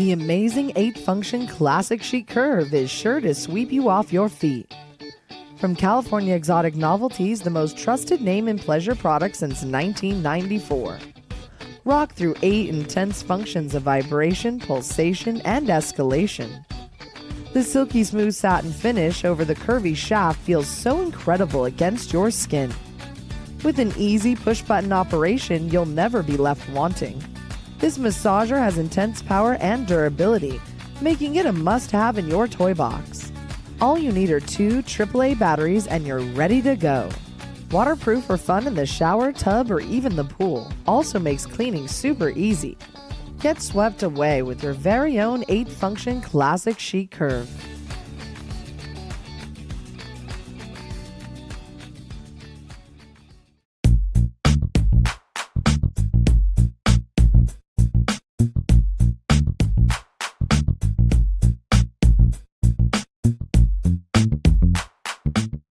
The amazing 8-function Classic Chic curve is sure to sweep you off your feet. From California Exotic Novelties, the most trusted name in pleasure products since 1994. Rock through 8 intense functions of vibration, pulsation, and escalation. The silky smooth satin finish over the curvy shaft feels so incredible against your skin. With an easy push-button operation, you'll never be left wanting. This massager has intense power and durability, making it a must-have in your toy box. All you need are 2 AAA batteries and you're ready to go. Waterproof for fun in the shower, tub, or even the pool. Also makes cleaning super easy. Get swept away with your very own 8-function Classic Chic curve.